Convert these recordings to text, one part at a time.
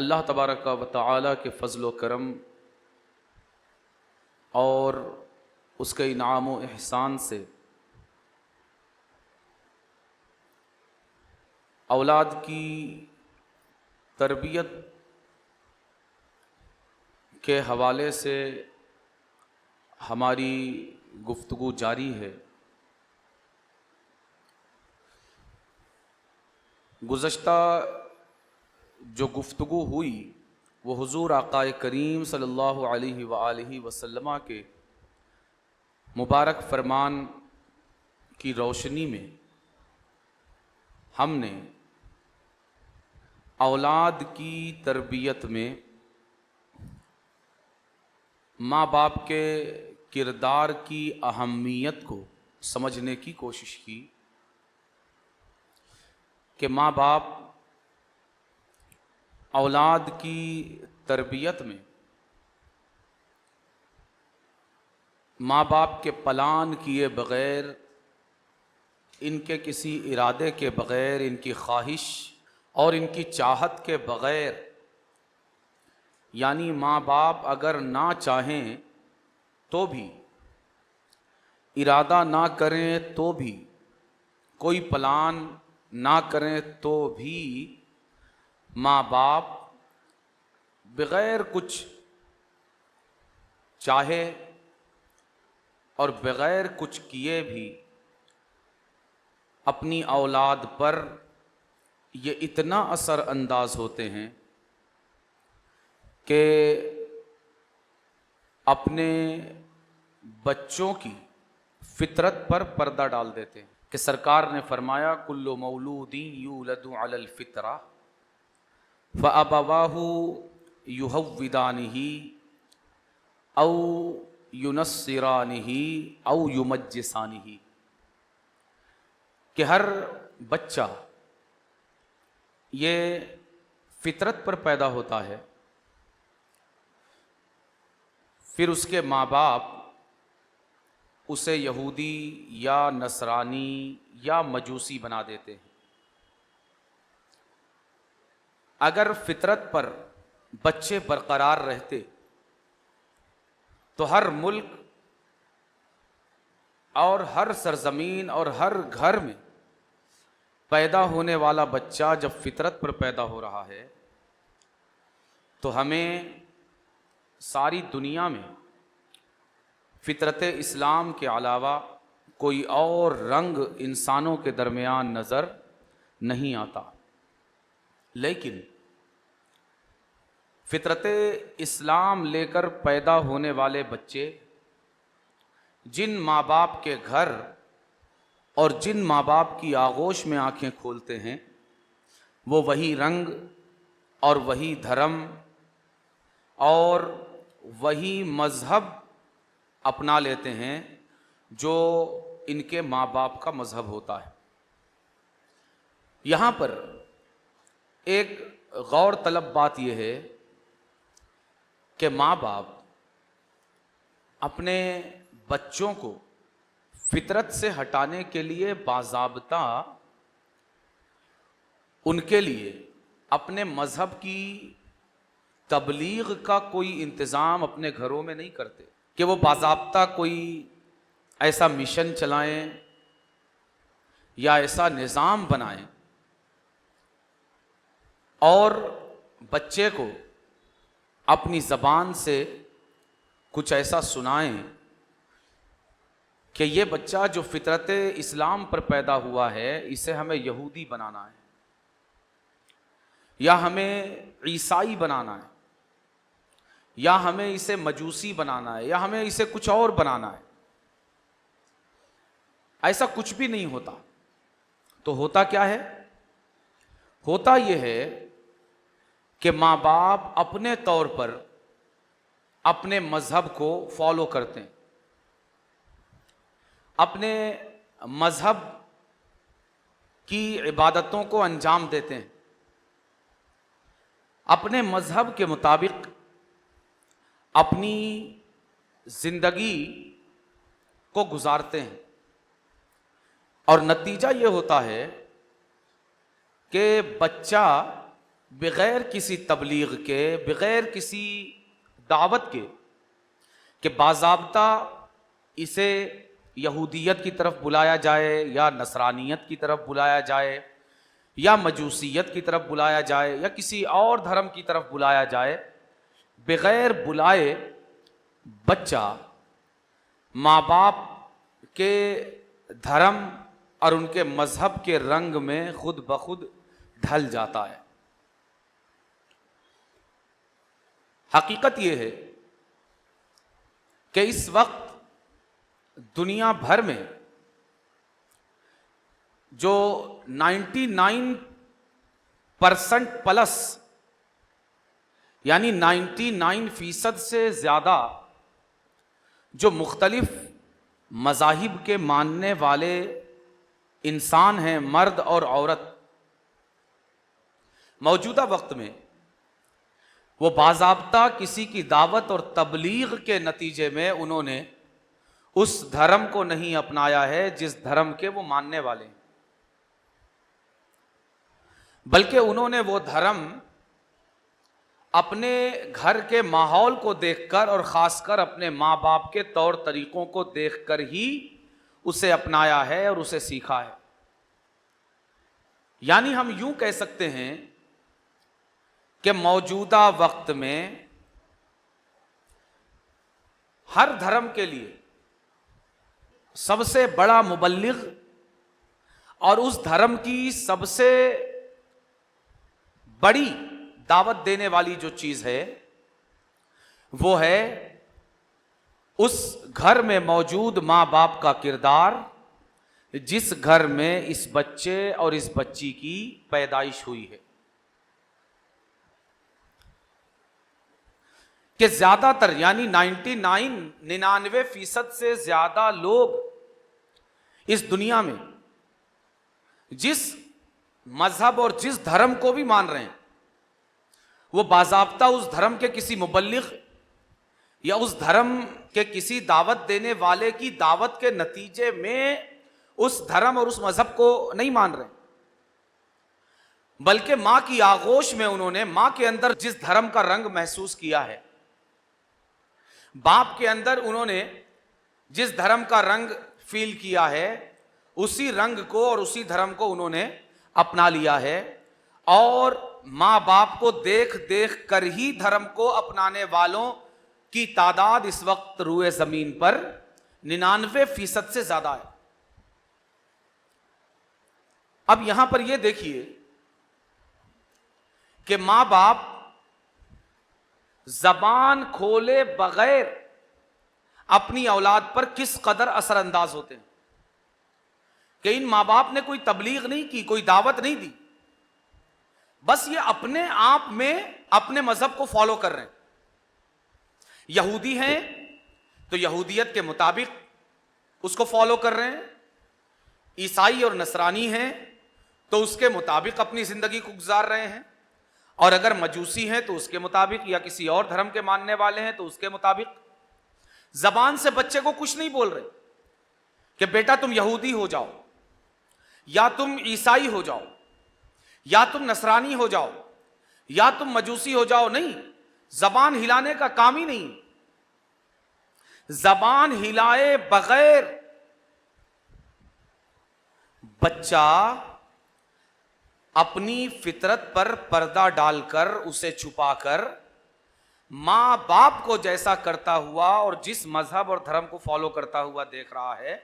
اللہ تبارک و تعالی کے فضل و کرم اور اس کے انعام و احسان سے اولاد کی تربیت کے حوالے سے ہماری گفتگو جاری ہے۔ گزشتہ جو گفتگو ہوئی وہ حضور آقا کریم صلی اللہ علیہ وآلہ وسلم کے مبارک فرمان کی روشنی میں ہم نے اولاد کی تربیت میں ماں باپ کے کردار کی اہمیت کو سمجھنے کی کوشش کی کہ ماں باپ اولاد کی تربیت میں ماں باپ کے پلان کیے بغیر، ان کے کسی ارادے کے بغیر، ان کی خواہش اور ان کی چاہت کے بغیر، یعنی ماں باپ اگر نہ چاہیں تو بھی، ارادہ نہ کریں تو بھی، کوئی پلان نہ کریں تو بھی، ماں باپ بغیر کچھ چاہے اور بغیر کچھ کیے بھی اپنی اولاد پر یہ اتنا اثر انداز ہوتے ہیں کہ اپنے بچوں کی فطرت پر پردہ ڈال دیتے ہیں کہ سرکار نے فرمایا کل مولود یولد علی الفطرہ فابواہ یہودانہ او ینصرانہ او یمجسانہ، کہ ہر بچہ یہ فطرت پر پیدا ہوتا ہے، پھر اس کے ماں باپ اسے یہودی یا نصرانی یا مجوسی بنا دیتے ہیں۔ اگر فطرت پر بچے برقرار رہتے تو ہر ملک اور ہر سرزمین اور ہر گھر میں پیدا ہونے والا بچہ جب فطرت پر پیدا ہو رہا ہے تو ہمیں ساری دنیا میں فطرت اسلام کے علاوہ کوئی اور رنگ انسانوں کے درمیان نظر نہیں آتا، لیکن فطرت اسلام لے کر پیدا ہونے والے بچے جن ماں باپ کے گھر اور جن ماں باپ کی آغوش میں آنکھیں کھولتے ہیں وہ وہی رنگ اور وہی دھرم اور وہی مذہب اپنا لیتے ہیں جو ان کے ماں باپ کا مذہب ہوتا ہے۔ یہاں پر ایک غور طلب بات یہ ہے کہ ماں باپ اپنے بچوں کو فطرت سے ہٹانے کے لیے باضابطہ ان کے لیے اپنے مذہب کی تبلیغ کا کوئی انتظام اپنے گھروں میں نہیں کرتے کہ وہ باضابطہ کوئی ایسا مشن چلائیں یا ایسا نظام بنائیں اور بچے کو اپنی زبان سے کچھ ایسا سنائیں کہ یہ بچہ جو فطرت اسلام پر پیدا ہوا ہے اسے ہمیں یہودی بنانا ہے یا ہمیں عیسائی بنانا ہے یا ہمیں اسے مجوسی بنانا ہے یا ہمیں اسے کچھ اور بنانا ہے۔ ایسا کچھ بھی نہیں ہوتا۔ تو ہوتا کیا ہے؟ ہوتا یہ ہے کہ ماں باپ اپنے طور پر اپنے مذہب کو فالو کرتے ہیں، اپنے مذہب کی عبادتوں کو انجام دیتے ہیں، اپنے مذہب کے مطابق اپنی زندگی کو گزارتے ہیں، اور نتیجہ یہ ہوتا ہے کہ بچہ بغیر کسی تبلیغ کے، بغیر کسی دعوت کے، کہ باضابطہ اسے یہودیت کی طرف بلایا جائے یا نصرانیت کی طرف بلایا جائے یا مجوسیت کی طرف بلایا جائے یا کسی اور دھرم کی طرف بلایا جائے، بغیر بلائے بچہ ماں باپ کے دھرم اور ان کے مذہب کے رنگ میں خود بخود ڈھل جاتا ہے۔ حقیقت یہ ہے کہ اس وقت دنیا بھر میں جو 99% پلس یعنی 99% سے زیادہ جو مختلف مذاہب کے ماننے والے انسان ہیں، مرد اور عورت، موجودہ وقت میں وہ باضابطہ کسی کی دعوت اور تبلیغ کے نتیجے میں انہوں نے اس دھرم کو نہیں اپنایا ہے جس دھرم کے وہ ماننے والے ہیں، بلکہ انہوں نے وہ دھرم اپنے گھر کے ماحول کو دیکھ کر اور خاص کر اپنے ماں باپ کے طور طریقوں کو دیکھ کر ہی اسے اپنایا ہے اور اسے سیکھا ہے۔ یعنی ہم یوں کہہ سکتے ہیں کہ موجودہ وقت میں ہر دھرم کے لیے سب سے بڑا مبلغ اور اس دھرم کی سب سے بڑی دعوت دینے والی جو چیز ہے وہ ہے اس گھر میں موجود ماں باپ کا کردار جس گھر میں اس بچے اور اس بچی کی پیدائش ہوئی ہے۔ کہ زیادہ تر یعنی 99% سے زیادہ لوگ اس دنیا میں جس مذہب اور جس دھرم کو بھی مان رہے ہیں وہ باضابطہ اس دھرم کے کسی مبلغ یا اس دھرم کے کسی دعوت دینے والے کی دعوت کے نتیجے میں اس دھرم اور اس مذہب کو نہیں مان رہے، بلکہ ماں کی آغوش میں انہوں نے ماں کے اندر جس دھرم کا رنگ محسوس کیا ہے، باپ کے اندر انہوں نے جس دھرم کا رنگ فیل کیا ہے، اسی رنگ کو اور اسی دھرم کو انہوں نے اپنا لیا ہے، اور ماں باپ کو دیکھ دیکھ کر ہی دھرم کو اپنانے والوں کی تعداد اس وقت روئے زمین پر 99% سے زیادہ ہے۔ اب یہاں پر یہ دیکھیے کہ ماں باپ زبان کھولے بغیر اپنی اولاد پر کس قدر اثر انداز ہوتے ہیں، کہ ان ماں باپ نے کوئی تبلیغ نہیں کی، کوئی دعوت نہیں دی، بس یہ اپنے آپ میں اپنے مذہب کو فالو کر رہے ہیں۔ یہودی ہیں تو یہودیت کے مطابق اس کو فالو کر رہے ہیں، عیسائی اور نصرانی ہیں تو اس کے مطابق اپنی زندگی کو گزار رہے ہیں، اور اگر مجوسی ہیں تو اس کے مطابق، یا کسی اور دھرم کے ماننے والے ہیں تو اس کے مطابق۔ زبان سے بچے کو کچھ نہیں بول رہے کہ بیٹا تم یہودی ہو جاؤ، یا تم عیسائی ہو جاؤ، یا تم نصرانی ہو جاؤ، یا تم مجوسی ہو جاؤ، نہیں، زبان ہلانے کا کام ہی نہیں۔ زبان ہلائے بغیر بچہ اپنی فطرت پر پردہ ڈال کر، اسے چھپا کر، ماں باپ کو جیسا کرتا ہوا اور جس مذہب اور دھرم کو فالو کرتا ہوا دیکھ رہا ہے،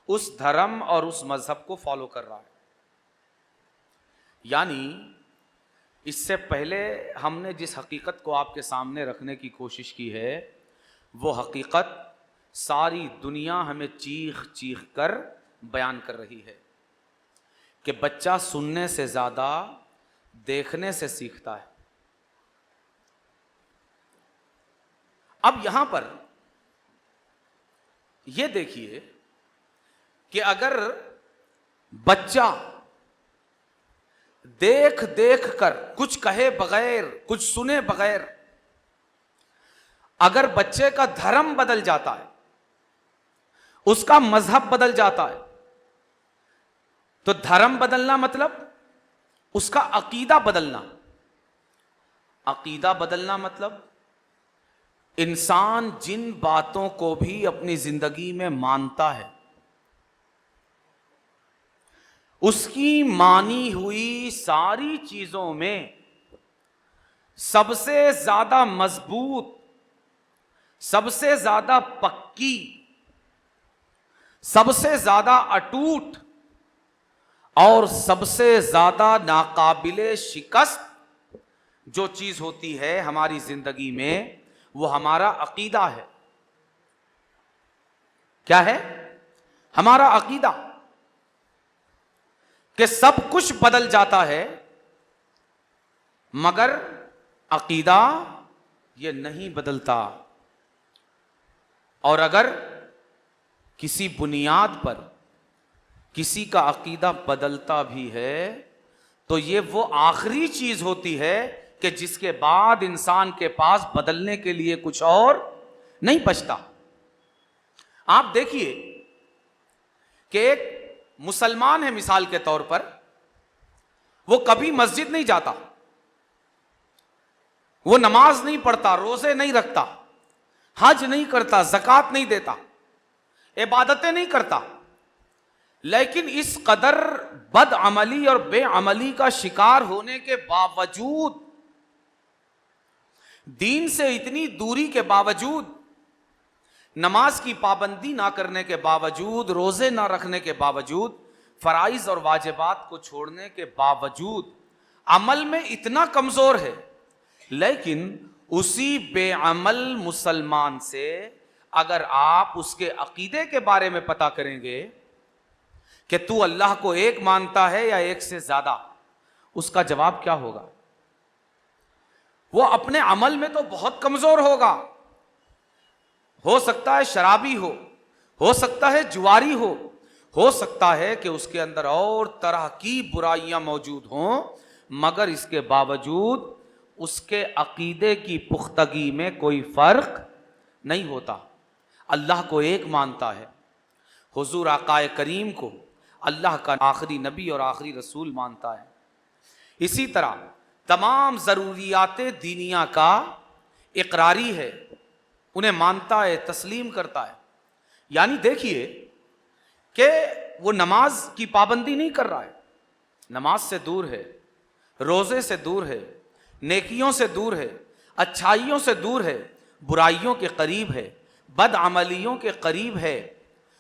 اس دھرم اور اس مذہب کو فالو کر رہا ہے۔ یعنی اس سے پہلے ہم نے جس حقیقت کو آپ کے سامنے رکھنے کی کوشش کی ہے، وہ حقیقت ساری دنیا ہمیں چیخ چیخ کر بیان کر رہی ہے کہ بچہ سننے سے زیادہ دیکھنے سے سیکھتا ہے۔ اب یہاں پر یہ دیکھیے کہ اگر بچہ دیکھ دیکھ کر، کچھ کہے بغیر، کچھ سنے بغیر، اگر بچے کا دھرم بدل جاتا ہے، اس کا مذہب بدل جاتا ہے، تو دھرم بدلنا مطلب اس کا عقیدہ بدلنا، عقیدہ بدلنا مطلب انسان جن باتوں کو بھی اپنی زندگی میں مانتا ہے اس کی مانی ہوئی ساری چیزوں میں سب سے زیادہ مضبوط، سب سے زیادہ پکی، سب سے زیادہ اٹوٹ اور سب سے زیادہ ناقابل شکست جو چیز ہوتی ہے ہماری زندگی میں وہ ہمارا عقیدہ ہے۔ کیا ہے؟ ہمارا عقیدہ، کہ سب کچھ بدل جاتا ہے مگر عقیدہ یہ نہیں بدلتا، اور اگر کسی بنیاد پر کسی کا عقیدہ بدلتا بھی ہے تو یہ وہ آخری چیز ہوتی ہے کہ جس کے بعد انسان کے پاس بدلنے کے لیے کچھ اور نہیں بچتا۔ آپ دیکھیے کہ ایک مسلمان ہے مثال کے طور پر، وہ کبھی مسجد نہیں جاتا، وہ نماز نہیں پڑھتا، روزے نہیں رکھتا، حج نہیں کرتا، زکوٰۃ نہیں دیتا، عبادتیں نہیں کرتا، لیکن اس قدر بد عملی اور بے عملی کا شکار ہونے کے باوجود، دین سے اتنی دوری کے باوجود، نماز کی پابندی نہ کرنے کے باوجود، روزے نہ رکھنے کے باوجود، فرائض اور واجبات کو چھوڑنے کے باوجود عمل میں اتنا کمزور ہے، لیکن اسی بے عمل مسلمان سے اگر آپ اس کے عقیدے کے بارے میں پتہ کریں گے کہ تو اللہ کو ایک مانتا ہے یا ایک سے زیادہ، اس کا جواب کیا ہوگا؟ وہ اپنے عمل میں تو بہت کمزور ہوگا، ہو سکتا ہے شرابی ہو سکتا ہے جواری ہو سکتا ہے کہ اس کے اندر اور طرح کی برائیاں موجود ہوں، مگر اس کے باوجود اس کے عقیدے کی پختگی میں کوئی فرق نہیں ہوتا۔ اللہ کو ایک مانتا ہے، حضور آقا کریم کو اللہ کا آخری نبی اور آخری رسول مانتا ہے، اسی طرح تمام ضروریات دینیا کا اقراری ہے، انہیں مانتا ہے، تسلیم کرتا ہے۔ یعنی دیکھیے کہ وہ نماز کی پابندی نہیں کر رہا ہے، نماز سے دور ہے، روزے سے دور ہے، نیکیوں سے دور ہے، اچھائیوں سے دور ہے، برائیوں کے قریب ہے، بد عملیوں کے قریب ہے،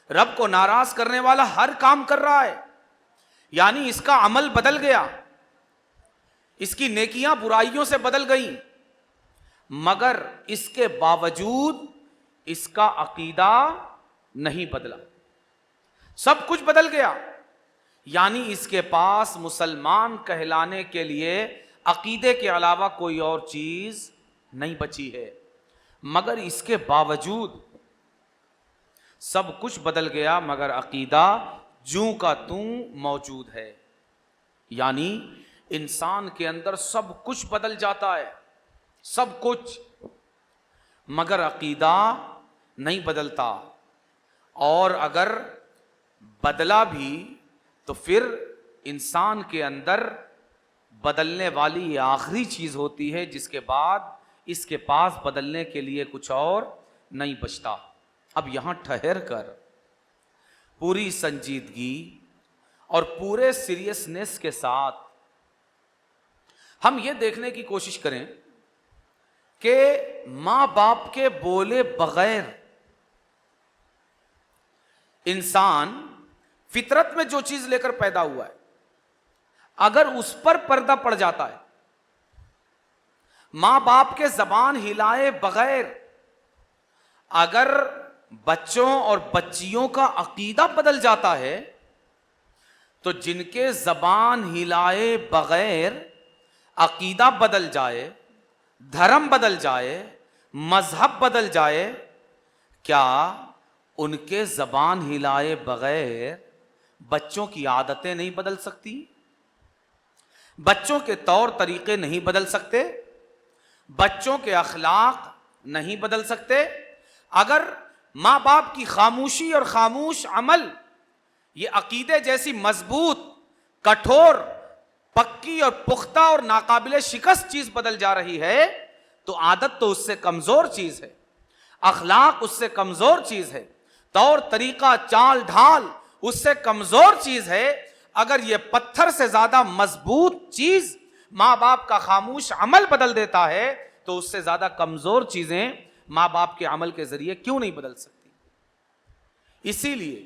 رب کو ناراض کرنے والا ہر کام کر رہا ہے، یعنی اس کا عمل بدل گیا، اس کی نیکیاں برائیوں سے بدل گئیں، مگر اس کے باوجود اس کا عقیدہ نہیں بدلا، سب کچھ بدل گیا، یعنی اس کے پاس مسلمان کہلانے کے لیے عقیدے کے علاوہ کوئی اور چیز نہیں بچی ہے، مگر اس کے باوجود سب کچھ بدل گیا مگر عقیدہ جوں کا توں موجود ہے۔ یعنی انسان کے اندر سب کچھ بدل جاتا ہے، سب کچھ، مگر عقیدہ نہیں بدلتا، اور اگر بدلا بھی تو پھر انسان کے اندر بدلنے والی یہ آخری چیز ہوتی ہے جس کے بعد اس کے پاس بدلنے کے لیے کچھ اور نہیں بچتا۔ اب یہاں ٹھہر کر پوری سنجیدگی اور پورے سیریسنس کے ساتھ ہم یہ دیکھنے کی کوشش کریں کہ ماں باپ کے بولے بغیر انسان فطرت میں جو چیز لے کر پیدا ہوا ہے اگر اس پر پردہ پڑ جاتا ہے، ماں باپ کے زبان ہلائے بغیر اگر بچوں اور بچیوں کا عقیدہ بدل جاتا ہے تو جن کے زبان ہلائے بغیر عقیدہ بدل جائے، دھرم بدل جائے، مذہب بدل جائے، کیا ان کے زبان ہلائے بغیر بچوں کی عادتیں نہیں بدل سکتی؟ بچوں کے طور طریقے نہیں بدل سکتے؟ بچوں کے اخلاق نہیں بدل سکتے؟ اگر ماں باپ کی خاموشی اور خاموش عمل یہ عقیدے جیسی مضبوط، کٹھور پکی اور پختہ اور ناقابل شکست چیز بدل جا رہی ہے تو عادت تو اس سے کمزور چیز ہے، اخلاق اس سے کمزور چیز ہے، طور طریقہ چال ڈھال اس سے کمزور چیز ہے۔ اگر یہ پتھر سے زیادہ مضبوط چیز ماں باپ کا خاموش عمل بدل دیتا ہے تو اس سے زیادہ کمزور چیزیں ماں باپ کے عمل کے ذریعے کیوں نہیں بدل سکتی؟ اسی لیے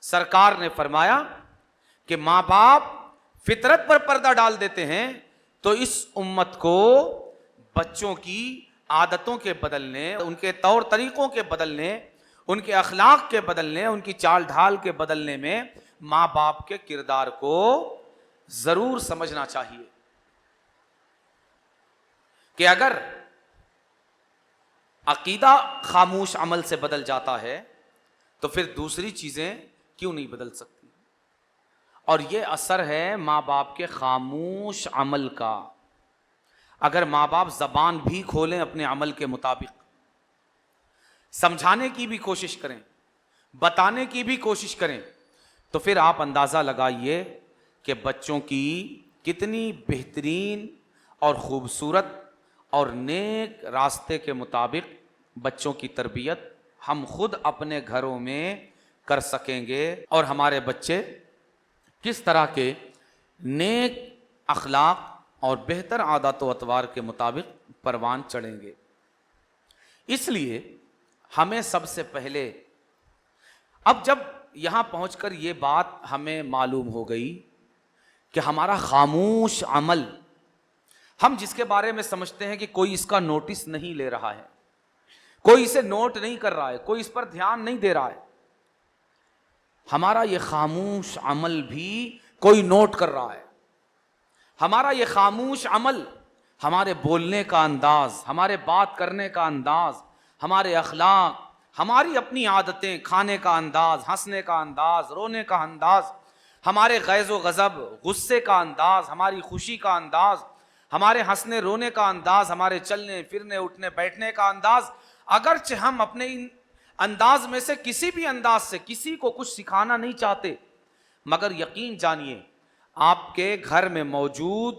سرکار نے فرمایا کہ ماں باپ فطرت پر پردہ ڈال دیتے ہیں تو اس امت کو بچوں کی عادتوں کے بدلنے، ان کے طور طریقوں کے بدلنے، ان کے اخلاق کے بدلنے، ان کی چال ڈھال کے بدلنے میں ماں باپ کے کردار کو ضرور سمجھنا چاہیے کہ اگر عقیدہ خاموش عمل سے بدل جاتا ہے تو پھر دوسری چیزیں کیوں نہیں بدل سکتی؟ اور یہ اثر ہے ماں باپ کے خاموش عمل کا۔ اگر ماں باپ زبان بھی کھولیں اپنے عمل کے مطابق، سمجھانے کی بھی کوشش کریں، بتانے کی بھی کوشش کریں، تو پھر آپ اندازہ لگائیے کہ بچوں کی کتنی بہترین اور خوبصورت اور نیک راستے کے مطابق بچوں کی تربیت ہم خود اپنے گھروں میں کر سکیں گے، اور ہمارے بچے کس طرح کے نیک اخلاق اور بہتر عادات و اطوار کے مطابق پروان چڑھیں گے۔ اس لیے ہمیں سب سے پہلے، اب جب یہاں پہنچ کر یہ بات ہمیں معلوم ہو گئی کہ ہمارا خاموش عمل، ہم جس کے بارے میں سمجھتے ہیں کہ کوئی اس کا نوٹس نہیں لے رہا ہے، کوئی اسے نوٹ نہیں کر رہا ہے، کوئی اس پر دھیان نہیں دے رہا ہے، ہمارا یہ خاموش عمل بھی کوئی نوٹ کر رہا ہے۔ ہمارا یہ خاموش عمل، ہمارے بولنے کا انداز، ہمارے بات کرنے کا انداز، ہمارے اخلاق، ہماری اپنی عادتیں، کھانے کا انداز، ہنسنے کا انداز، رونے کا انداز، ہمارے غیظ و غضب، غصے کا انداز، ہماری خوشی کا انداز، ہمارے ہنسنے رونے کا انداز، ہمارے چلنے پھرنے اٹھنے بیٹھنے کا انداز، اگرچہ ہم اپنے ان انداز میں سے کسی بھی انداز سے کسی کو کچھ سکھانا نہیں چاہتے، مگر یقین جانیے آپ کے گھر میں موجود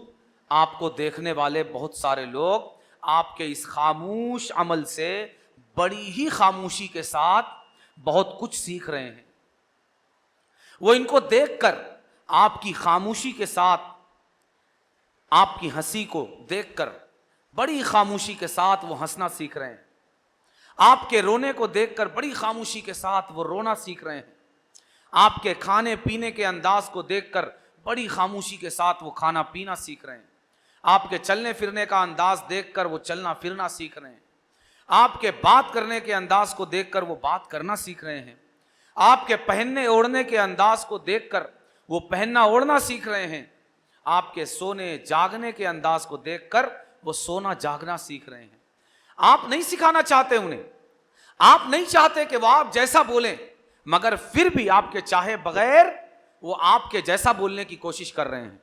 آپ کو دیکھنے والے بہت سارے لوگ آپ کے اس خاموش عمل سے بڑی ہی خاموشی کے ساتھ بہت کچھ سیکھ رہے ہیں۔ وہ ان کو دیکھ کر آپ کی خاموشی کے ساتھ، آپ کی ہنسی کو دیکھ کر بڑی خاموشی کے ساتھ وہ ہنسنا سیکھ رہے ہیں، آپ کے رونے کو دیکھ کر بڑی خاموشی کے ساتھ وہ رونا سیکھ رہے ہیں، آپ کے کھانے پینے کے انداز کو دیکھ کر بڑی خاموشی کے ساتھ وہ کھانا پینا سیکھ رہے ہیں، آپ کے چلنے پھرنے کا انداز دیکھ کر وہ چلنا پھرنا سیکھ رہے ہیں، آپ کے بات کرنے کے انداز کو دیکھ کر وہ بات کرنا سیکھ رہے ہیں، آپ کے پہننے اوڑھنے کے انداز کو دیکھ کر وہ پہننا اوڑھنا سیکھ رہے ہیں، آپ کے سونے جاگنے کے انداز کو دیکھ کر وہ سونا جاگنا سیکھ رہے ہیں۔ آپ نہیں سکھانا چاہتے انہیں، آپ نہیں چاہتے کہ وہ آپ جیسا بولیں، مگر پھر بھی آپ کے چاہے بغیر وہ آپ کے جیسا بولنے کی کوشش کر رہے ہیں۔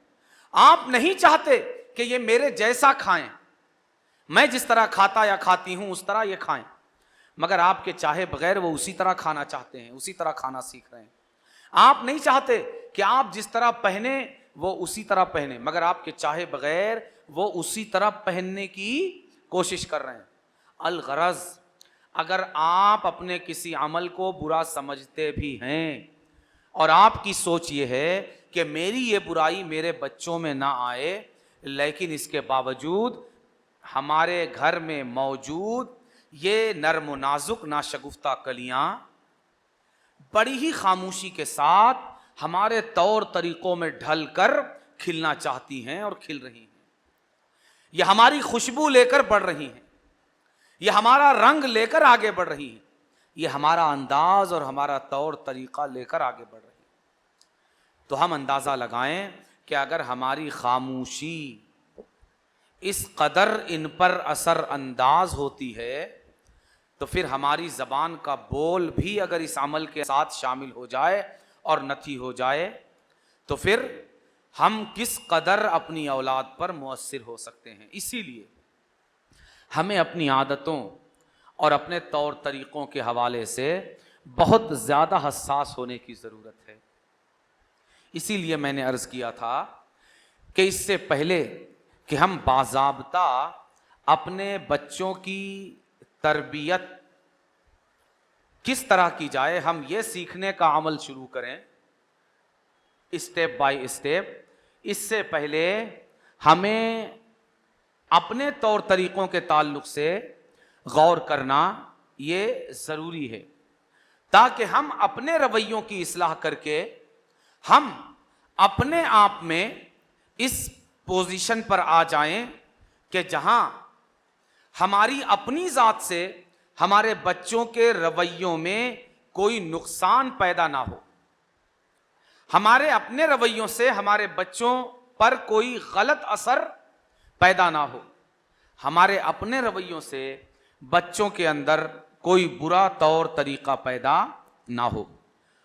آپ نہیں چاہتے کہ یہ میرے جیسا کھائیں، میں جس طرح کھاتا یا کھاتی ہوں اس طرح یہ کھائیں، مگر آپ کے چاہے بغیر وہ اسی طرح کھانا چاہتے ہیں، اسی طرح کھانا سیکھ رہے ہیں۔ آپ نہیں چاہتے کہ آپ جس طرح پہنے وہ اسی طرح پہنے، مگر آپ کے چاہے بغیر وہ اسی طرح پہننے کی کوشش کر رہے ہیں۔ الغرض اگر آپ اپنے کسی عمل کو برا سمجھتے بھی ہیں اور آپ کی سوچ یہ ہے کہ میری یہ برائی میرے بچوں میں نہ آئے، لیکن اس کے باوجود ہمارے گھر میں موجود یہ نرم و نازک ناشگفتہ کلیاں بڑی ہی خاموشی کے ساتھ ہمارے طور طریقوں میں ڈھل کر کھلنا چاہتی ہیں اور کھل رہی ہیں، یہ ہماری خوشبو لے کر بڑھ رہی ہیں، یہ ہمارا رنگ لے کر آگے بڑھ رہی ہیں، یہ ہمارا انداز اور ہمارا طور طریقہ لے کر آگے بڑھ رہی ہیں۔ تو ہم اندازہ لگائیں کہ اگر ہماری خاموشی اس قدر ان پر اثر انداز ہوتی ہے تو پھر ہماری زبان کا بول بھی اگر اس عمل کے ساتھ شامل ہو جائے اور نتھی ہو جائے تو پھر ہم کس قدر اپنی اولاد پر مؤثر ہو سکتے ہیں۔ اسی لیے ہمیں اپنی عادتوں اور اپنے طور طریقوں کے حوالے سے بہت زیادہ حساس ہونے کی ضرورت ہے۔ اسی لیے میں نے عرض کیا تھا کہ اس سے پہلے کہ ہم باضابطہ اپنے بچوں کی تربیت کس طرح کی جائے، ہم یہ سیکھنے کا عمل شروع کریں اسٹیپ بائی اسٹیپ، اس سے پہلے ہمیں اپنے طور طریقوں کے تعلق سے غور کرنا یہ ضروری ہے، تاکہ ہم اپنے رویوں کی اصلاح کر کے ہم اپنے آپ میں اس پوزیشن پر آ جائیں کہ جہاں ہماری اپنی ذات سے ہمارے بچوں کے رویوں میں کوئی نقصان پیدا نہ ہو، ہمارے اپنے رویوں سے ہمارے بچوں پر کوئی غلط اثر پیدا نہ ہو، ہمارے اپنے رویوں سے بچوں کے اندر کوئی برا طور طریقہ پیدا نہ ہو۔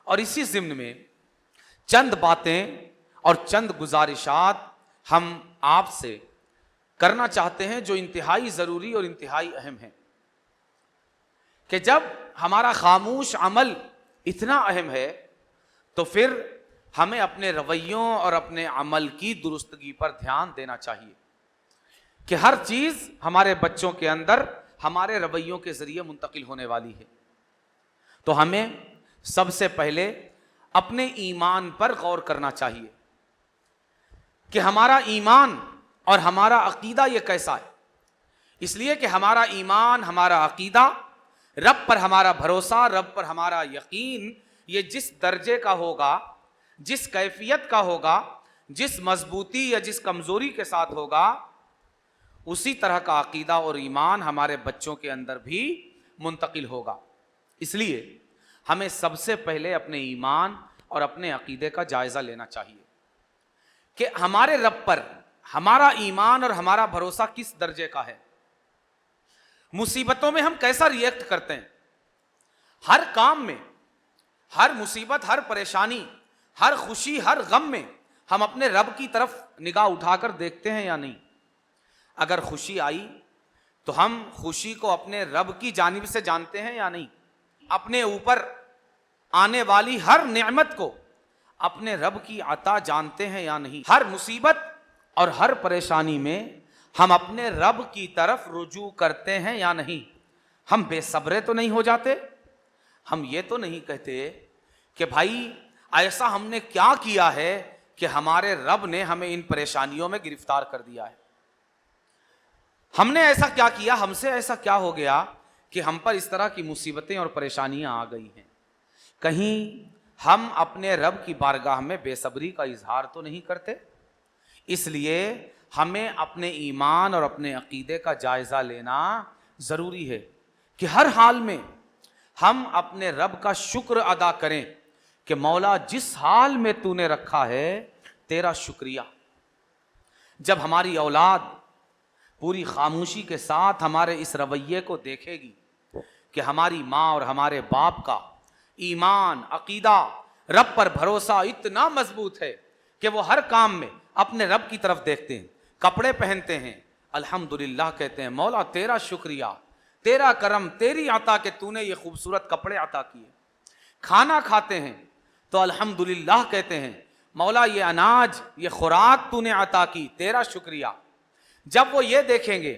اور اسی ضمن میں چند باتیں اور چند گزارشات ہم آپ سے کرنا چاہتے ہیں جو انتہائی ضروری اور انتہائی اہم ہیں، کہ جب ہمارا خاموش عمل اتنا اہم ہے تو پھر ہمیں اپنے رویوں اور اپنے عمل کی درستگی پر دھیان دینا چاہیے کہ ہر چیز ہمارے بچوں کے اندر ہمارے رویوں کے ذریعے منتقل ہونے والی ہے۔ تو ہمیں سب سے پہلے اپنے ایمان پر غور کرنا چاہیے کہ ہمارا ایمان اور ہمارا عقیدہ یہ کیسا ہے، اس لیے کہ ہمارا ایمان، ہمارا عقیدہ، رب پر ہمارا بھروسہ، رب پر ہمارا یقین، یہ جس درجے کا ہوگا، جس کیفیت کا ہوگا، جس مضبوطی یا جس کمزوری کے ساتھ ہوگا، اسی طرح کا عقیدہ اور ایمان ہمارے بچوں کے اندر بھی منتقل ہوگا۔ اس لیے ہمیں سب سے پہلے اپنے ایمان اور اپنے عقیدے کا جائزہ لینا چاہیے کہ ہمارے رب پر ہمارا ایمان اور ہمارا بھروسہ کس درجے کا ہے، مصیبتوں میں ہم کیسا ری ایکٹ کرتے ہیں، ہر کام میں، ہر مصیبت، ہر پریشانی، ہر خوشی، ہر غم میں ہم اپنے رب کی طرف نگاہ اٹھا کر دیکھتے ہیں یا نہیں؟ اگر خوشی آئی تو ہم خوشی کو اپنے رب کی جانب سے جانتے ہیں یا نہیں؟ اپنے اوپر آنے والی ہر نعمت کو اپنے رب کی عطا جانتے ہیں یا نہیں؟ ہر مصیبت اور ہر پریشانی میں ہم اپنے رب کی طرف رجوع کرتے ہیں یا نہیں؟ ہم بے صبرے تو نہیں ہو جاتے؟ ہم یہ تو نہیں کہتے کہ بھائی ایسا ہم نے کیا کیا ہے کہ ہمارے رب نے ہمیں ان پریشانیوں میں گرفتار کر دیا ہے، ہم نے ایسا کیا کیا، ہم سے ایسا کیا ہو گیا کہ ہم پر اس طرح کی مصیبتیں اور پریشانیاں آ گئی ہیں؟ کہیں ہم اپنے رب کی بارگاہ میں بے صبری کا اظہار تو نہیں کرتے؟ اس لیے ہمیں اپنے ایمان اور اپنے عقیدے کا جائزہ لینا ضروری ہے کہ ہر حال میں ہم اپنے رب کا شکر ادا کریں کہ مولا جس حال میں تو نے رکھا ہے تیرا شکریہ۔ جب ہماری اولاد پوری خاموشی کے ساتھ ہمارے اس رویے کو دیکھے گی کہ ہماری ماں اور ہمارے باپ کا ایمان، عقیدہ، رب پر بھروسہ اتنا مضبوط ہے کہ وہ ہر کام میں اپنے رب کی طرف دیکھتے ہیں، کپڑے پہنتے ہیں الحمدللہ کہتے ہیں مولا تیرا شکریہ، تیرا کرم، تیری عطا کہ تو نے یہ خوبصورت کپڑے عطا کیے، کھانا کھاتے ہیں تو الحمدللہ کہتے ہیں مولا یہ اناج، یہ خوراک تو نے عطا کی، تیرا شکریہ۔ جب وہ یہ دیکھیں گے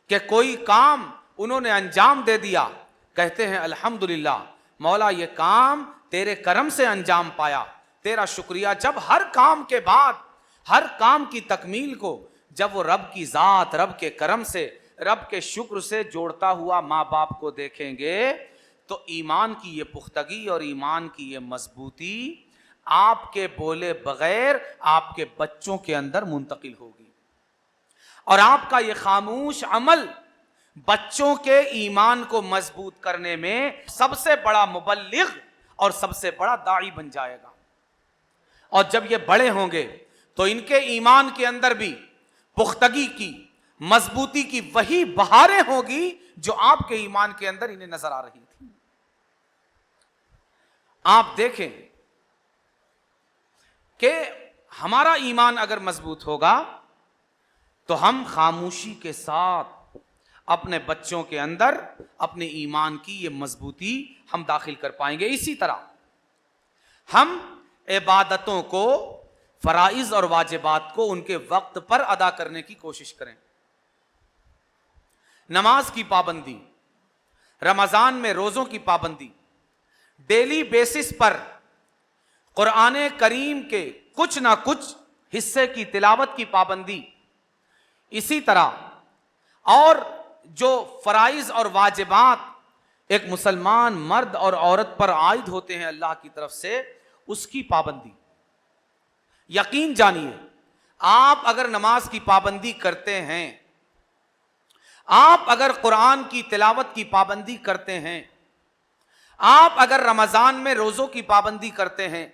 کہ کوئی کام انہوں نے انجام دے دیا، کہتے ہیں الحمدللہ مولا یہ کام تیرے کرم سے انجام پایا، تیرا شکریہ۔ جب ہر کام کے بعد، ہر کام کی تکمیل کو جب وہ رب کی ذات، رب کے کرم سے، رب کے شکر سے جوڑتا ہوا ماں باپ کو دیکھیں گے تو ایمان کی یہ پختگی اور ایمان کی یہ مضبوطی آپ کے بولے بغیر آپ کے بچوں کے اندر منتقل ہوگی، اور آپ کا یہ خاموش عمل بچوں کے ایمان کو مضبوط کرنے میں سب سے بڑا مبلغ اور سب سے بڑا داعی بن جائے گا۔ اور جب یہ بڑے ہوں گے تو ان کے ایمان کے اندر بھی پختگی کی، مضبوطی کی وہی بہاریں ہوگی جو آپ کے ایمان کے اندر انہیں نظر آ رہی تھی۔ آپ دیکھیں کہ ہمارا ایمان اگر مضبوط ہوگا تو ہم خاموشی کے ساتھ اپنے بچوں کے اندر اپنے ایمان کی یہ مضبوطی ہم داخل کر پائیں گے۔ اسی طرح ہم عبادتوں کو فرائض اور واجبات کو ان کے وقت پر ادا کرنے کی کوشش کریں. نماز کی پابندی، رمضان میں روزوں کی پابندی، ڈیلی بیسس پر قرآن کریم کے کچھ نہ کچھ حصے کی تلاوت کی پابندی، اسی طرح اور جو فرائض اور واجبات ایک مسلمان مرد اور عورت پر عائد ہوتے ہیں اللہ کی طرف سے، اس کی پابندی. یقین جانیے آپ اگر نماز کی پابندی کرتے ہیں، آپ اگر قرآن کی تلاوت کی پابندی کرتے ہیں، آپ اگر رمضان میں روزوں کی پابندی کرتے ہیں،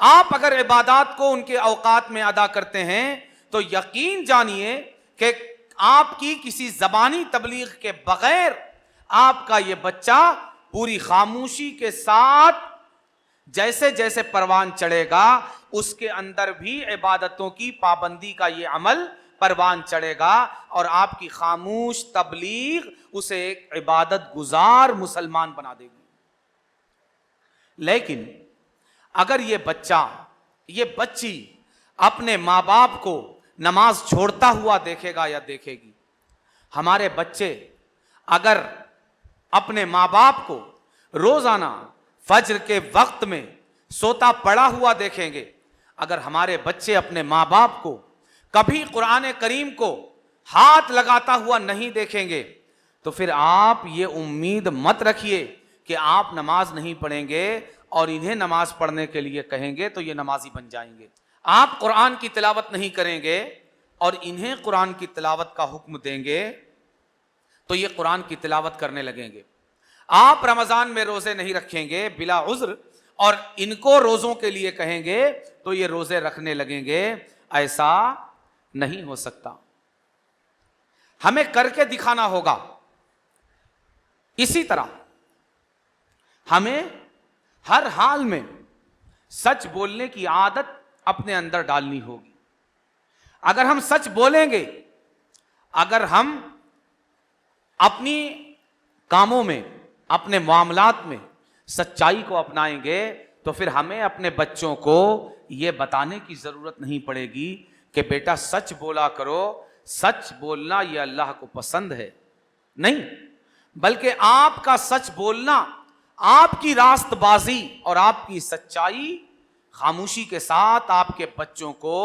آپ اگر عبادات کو ان کے اوقات میں ادا کرتے ہیں، تو یقین جانیے کہ آپ کی کسی زبانی تبلیغ کے بغیر آپ کا یہ بچہ پوری خاموشی کے ساتھ جیسے جیسے پروان چڑھے گا اس کے اندر بھی عبادتوں کی پابندی کا یہ عمل پروان چڑھے گا، اور آپ کی خاموش تبلیغ اسے ایک عبادت گزار مسلمان بنا دے گی. لیکن اگر یہ بچہ، یہ بچی اپنے ماں باپ کو نماز چھوڑتا ہوا دیکھے گا یا دیکھے گی، ہمارے بچے اگر اپنے ماں باپ کو روزانہ فجر کے وقت میں سوتا پڑا ہوا دیکھیں گے، اگر ہمارے بچے اپنے ماں باپ کو کبھی قرآن کریم کو ہاتھ لگاتا ہوا نہیں دیکھیں گے، تو پھر آپ یہ امید مت رکھیے کہ آپ نماز نہیں پڑھیں گے اور انہیں نماز پڑھنے کے لیے کہیں گے تو یہ نمازی بن جائیں گے. آپ قرآن کی تلاوت نہیں کریں گے اور انہیں قرآن کی تلاوت کا حکم دیں گے تو یہ قرآن کی تلاوت کرنے لگیں گے. آپ رمضان میں روزے نہیں رکھیں گے بلا عذر اور ان کو روزوں کے لیے کہیں گے تو یہ روزے رکھنے لگیں گے. ایسا نہیں ہو سکتا، ہمیں کر کے دکھانا ہوگا. اسی طرح ہمیں ہر حال میں سچ بولنے کی عادت اپنے اندر ڈالنی ہوگی. اگر ہم سچ بولیں گے، اگر ہم اپنی کاموں میں، اپنے معاملات میں سچائی کو اپنائیں گے تو پھر ہمیں اپنے بچوں کو یہ بتانے کی ضرورت نہیں پڑے گی کہ بیٹا سچ بولا کرو، سچ بولنا یہ اللہ کو پسند ہے. نہیں، بلکہ آپ کا سچ بولنا، آپ کی راست بازی اور آپ کی سچائی خاموشی کے ساتھ آپ کے بچوں کو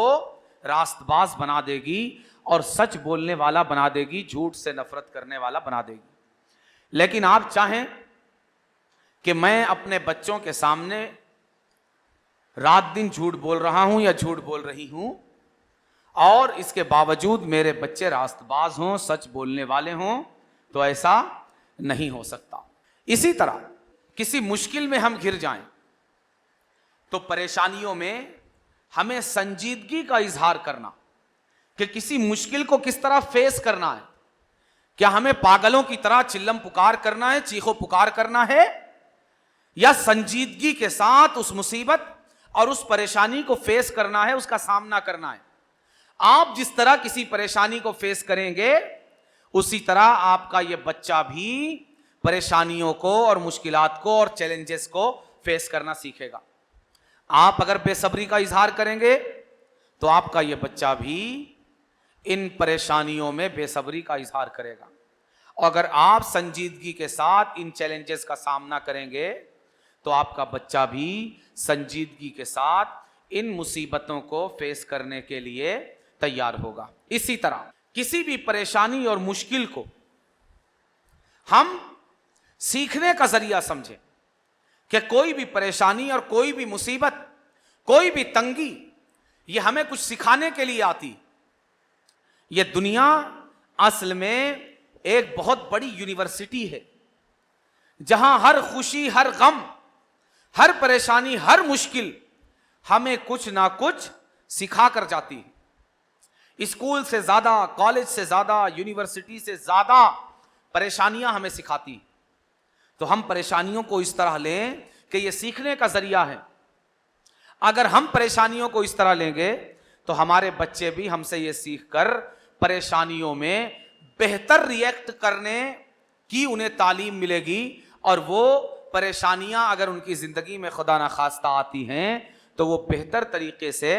راست باز بنا دے گی اور سچ بولنے والا بنا دے گی، جھوٹ سے نفرت کرنے والا بنا دے گی. لیکن آپ چاہیں کہ میں اپنے بچوں کے سامنے رات دن جھوٹ بول رہا ہوں یا جھوٹ بول رہی ہوں اور اس کے باوجود میرے بچے راست باز ہوں، سچ بولنے والے ہوں، تو ایسا نہیں ہو سکتا. اسی طرح کسی مشکل میں ہم گر جائیں تو پریشانیوں میں ہمیں سنجیدگی کا اظہار کرنا کہ کسی مشکل کو کس طرح فیس کرنا ہے. کیا ہمیں پاگلوں کی طرح چلم پکار کرنا ہے، چیخو پکار کرنا ہے، یا سنجیدگی کے ساتھ اس مصیبت اور اس پریشانی کو فیس کرنا ہے، اس کا سامنا کرنا ہے. آپ جس طرح کسی پریشانی کو فیس کریں گے اسی طرح آپ کا یہ بچہ بھی پریشانیوں کو اور مشکلات کو اور چیلنجز کو فیس کرنا سیکھے گا. آپ اگر بے صبری کا اظہار کریں گے تو آپ کا یہ بچہ بھی ان پریشانیوں میں بے صبری کا اظہار کرے گا. اور اگر آپ سنجیدگی کے ساتھ ان چیلنجز کا سامنا کریں گے تو آپ کا بچہ بھی سنجیدگی کے ساتھ ان مصیبتوں کو فیس کرنے کے لیے تیار ہوگا. اسی طرح کسی بھی پریشانی اور مشکل کو ہم سیکھنے کا ذریعہ سمجھیں کہ کوئی بھی پریشانی اور کوئی بھی مصیبت، کوئی بھی تنگی یہ ہمیں کچھ سکھانے کے لیے آتی. یہ دنیا اصل میں ایک بہت بڑی یونیورسٹی ہے جہاں ہر خوشی، ہر غم، ہر پریشانی، ہر مشکل ہمیں کچھ نہ کچھ سکھا کر جاتی ہے. اسکول سے زیادہ، کالج سے زیادہ، یونیورسٹی سے زیادہ پریشانیاں ہمیں سکھاتی ہیں. تو ہم پریشانیوں کو اس طرح لیں کہ یہ سیکھنے کا ذریعہ ہے. اگر ہم پریشانیوں کو اس طرح لیں گے تو ہمارے بچے بھی ہم سے یہ سیکھ کر پریشانیوں میں بہتر ریئیکٹ کرنے کی انہیں تعلیم ملے گی، اور وہ پریشانیاں اگر ان کی زندگی میں خدا نخواستہ آتی ہیں تو وہ بہتر طریقے سے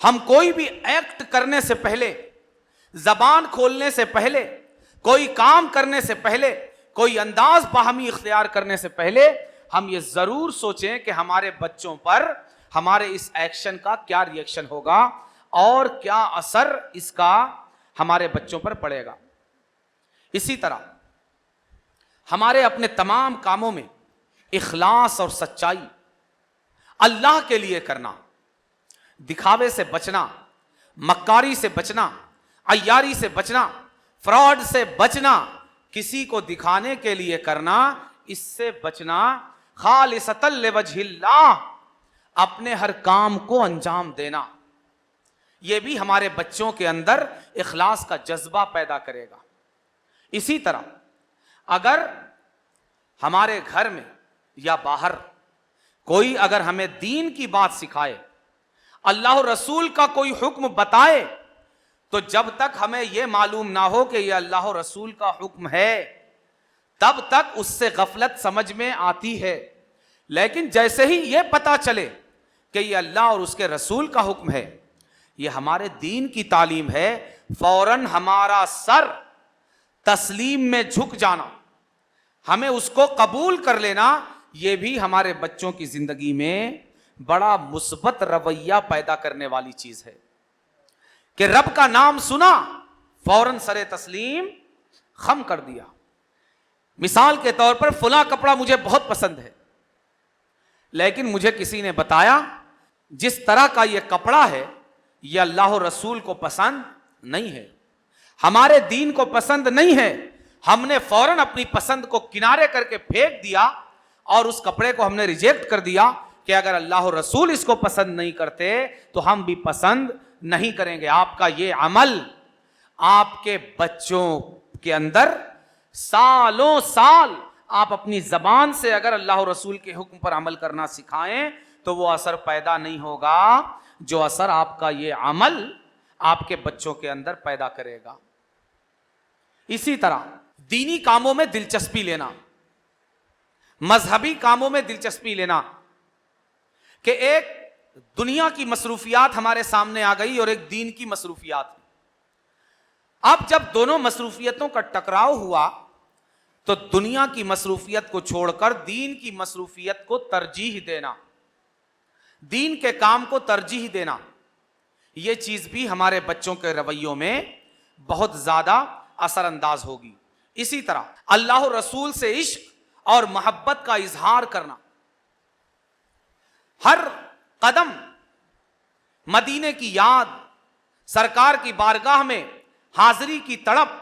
ہم کوئی بھی ایکٹ کرنے سے پہلے، زبان کھولنے سے پہلے، کوئی کام کرنے سے پہلے، کوئی انداز باہمی اختیار کرنے سے پہلے ہم یہ ضرور سوچیں کہ ہمارے بچوں پر ہمارے اس ایکشن کا کیا ری ایکشن ہوگا اور کیا اثر اس کا ہمارے بچوں پر پڑے گا۔ اسی طرح ہمارے اپنے تمام کاموں میں اخلاص اور سچائی، اللہ کے لیے کرنا، دکھاوے سے بچنا، مکاری سے بچنا، عیاری سے بچنا، فراڈ سے بچنا، کسی کو دکھانے کے لیے کرنا، اس سے بچنا، خالصۃ لوجہ اللہ، اپنے ہر کام کو انجام دینا، یہ بھی ہمارے بچوں کے اندر اخلاص کا جذبہ پیدا کرے گا۔ اسی طرح اگر ہمارے گھر میں یا باہر کوئی اگر ہمیں دین کی بات سکھائے، اللہ رسول کا کوئی حکم بتائے، تو جب تک ہمیں یہ معلوم نہ ہو کہ یہ اللہ رسول کا حکم ہے تب تک اس سے غفلت سمجھ میں آتی ہے، لیکن جیسے ہی یہ پتا چلے کہ یہ اللہ اور اس کے رسول کا حکم ہے، یہ ہمارے دین کی تعلیم ہے، فوراً ہمارا سر تسلیم میں جھک جانا، ہمیں اس کو قبول کر لینا، یہ بھی ہمارے بچوں کی زندگی میں بڑا مثبت رویہ پیدا کرنے والی چیز ہے کہ رب کا نام سنا، فوراً سر تسلیم خم کر دیا۔ مثال کے طور پر فلاں کپڑا مجھے بہت پسند ہے، لیکن مجھے کسی نے بتایا جس طرح کا یہ کپڑا ہے یہ اللہ و رسول کو پسند نہیں ہے، ہمارے دین کو پسند نہیں ہے، ہم نے فوراً اپنی پسند کو کنارے کر کے پھینک دیا اور اس کپڑے کو ہم نے ریجیکٹ کر دیا کہ اگر اللہ و رسول اس کو پسند نہیں کرتے تو ہم بھی پسند نہیں کریں گے۔ آپ کا یہ عمل آپ کے بچوں کے اندر سالوں سال آپ اپنی زبان سے اگر اللہ و رسول کے حکم پر عمل کرنا سکھائیں تو وہ اثر پیدا نہیں ہوگا جو اثر آپ کا یہ عمل آپ کے بچوں کے اندر پیدا کرے گا۔ اسی طرح دینی کاموں میں دلچسپی لینا، مذہبی کاموں میں دلچسپی لینا، کہ ایک دنیا کی مصروفیات ہمارے سامنے آ گئی اور ایک دین کی مصروفیات۔ اب جب دونوں مصروفیتوں کا ٹکراؤ ہوا تو دنیا کی مصروفیت کو چھوڑ کر دین کی مصروفیت کو ترجیح دینا، دین کے کام کو ترجیح دینا، یہ چیز بھی ہمارے بچوں کے رویوں میں بہت زیادہ اثر انداز ہوگی۔ اسی طرح اللہ و رسول سے عشق اور محبت کا اظہار کرنا، ہر قدم مدینے کی یاد، سرکار کی بارگاہ میں حاضری کی تڑپ،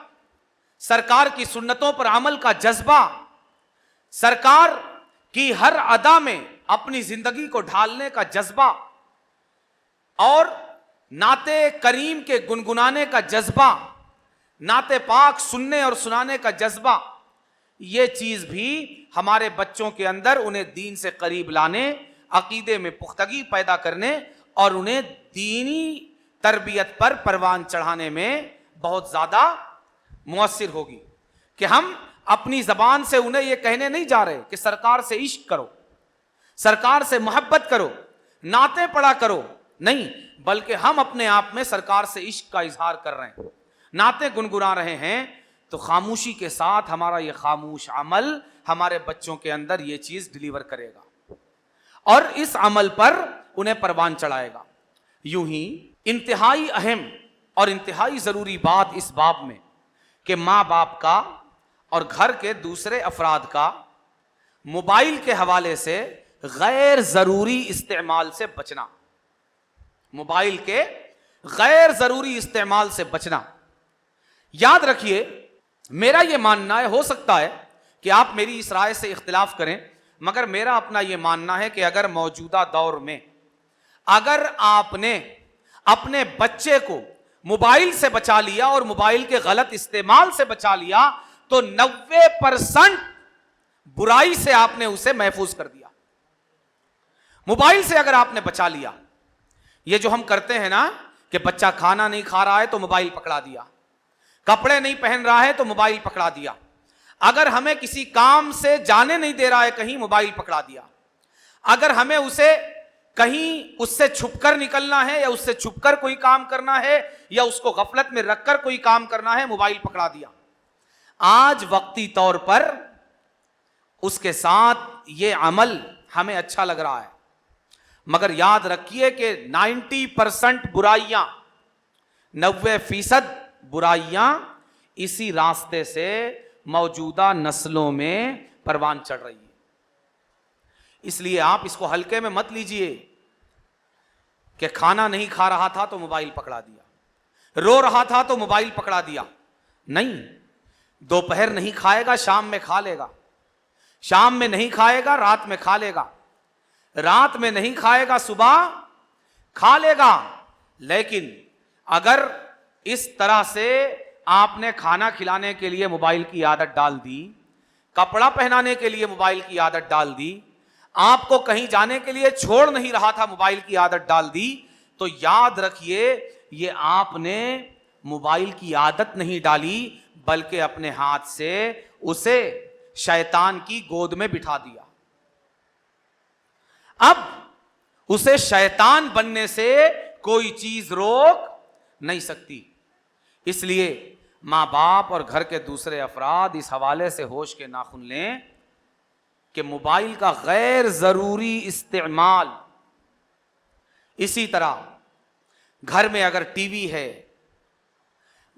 سرکار کی سنتوں پر عمل کا جذبہ، سرکار کی ہر ادا میں اپنی زندگی کو ڈھالنے کا جذبہ اور نعت کریم کے گنگنانے کا جذبہ، نعت پاک سننے اور سنانے کا جذبہ، یہ چیز بھی ہمارے بچوں کے اندر انہیں دین سے قریب لانے، عقیدے میں پختگی پیدا کرنے اور انہیں دینی تربیت پر پروان چڑھانے میں بہت زیادہ مؤثر ہوگی کہ ہم اپنی زبان سے انہیں یہ کہنے نہیں جا رہے کہ سرکار سے عشق کرو، سرکار سے محبت کرو، نعتیں پڑھا کرو، نہیں، بلکہ ہم اپنے آپ میں سرکار سے عشق کا اظہار کر رہے ہیں، نعتیں گنگنا رہے ہیں، تو خاموشی کے ساتھ ہمارا یہ خاموش عمل ہمارے بچوں کے اندر یہ چیز ڈیلیور کرے گا اور اس عمل پر انہیں پروان چڑھائے گا۔ یوں ہی انتہائی اہم اور انتہائی ضروری بات اس باب میں کہ ماں باپ کا اور گھر کے دوسرے افراد کا موبائل کے حوالے سے غیر ضروری استعمال سے بچنا، موبائل کے غیر ضروری استعمال سے بچنا۔ یاد رکھیے، میرا یہ ماننا ہے، ہو سکتا ہے کہ آپ میری اس رائے سے اختلاف کریں، مگر میرا اپنا یہ ماننا ہے کہ اگر موجودہ دور میں اگر آپ نے اپنے بچے کو موبائل سے بچا لیا اور موبائل کے غلط استعمال سے بچا لیا تو 90% برائی سے آپ نے اسے محفوظ کر دیا۔ موبائل سے اگر آپ نے بچا لیا، یہ جو ہم کرتے ہیں نا کہ بچہ کھانا نہیں کھا رہا ہے تو موبائل پکڑا دیا، کپڑے نہیں پہن رہا ہے تو موبائل پکڑا دیا، اگر ہمیں کسی کام سے جانے نہیں دے رہا ہے کہیں، موبائل پکڑا دیا، اگر ہمیں اسے کہیں اس سے چھپ کر نکلنا ہے یا اس سے چھپ کر کوئی کام کرنا ہے یا اس کو غفلت میں رکھ کر کوئی کام کرنا ہے، موبائل پکڑا دیا. آج وقتی طور پر اس کے ساتھ یہ عمل ہمیں اچھا لگ رہا ہے، مگر یاد رکھیے کہ 90% برائیاں، 90% برائیاں اسی راستے سے موجودہ نسلوں میں پروان چڑھ رہی ہیں. اس لیے آپ اس کو ہلکے میں مت لیجئے کہ کھانا نہیں کھا رہا تھا تو موبائل پکڑا دیا، رو رہا تھا تو موبائل پکڑا دیا. نہیں، دوپہر نہیں کھائے گا شام میں کھا لے گا، شام میں نہیں کھائے گا رات میں کھا لے گا، رات میں نہیں کھائے گا صبح کھا لے گا. لیکن اگر اس طرح سے آپ نے کھانا کھلانے کے لیے موبائل کی عادت ڈال دی، کپڑا پہنانے کے لیے موبائل کی عادت ڈال دی، آپ کو کہیں جانے کے لیے چھوڑ نہیں رہا تھا موبائل کی عادت ڈال دی، تو یاد رکھیے یہ آپ نے موبائل کی عادت نہیں ڈالی بلکہ اپنے ہاتھ سے اسے شیطان کی گود میں بٹھا دیا. اب اسے شیطان بننے سے کوئی چیز روک نہیں سکتی. اس لیے ماں باپ اور گھر کے دوسرے افراد اس حوالے سے ہوش کے ناخن لیں کہ موبائل کا غیر ضروری استعمال، اسی طرح گھر میں اگر ٹی وی ہے،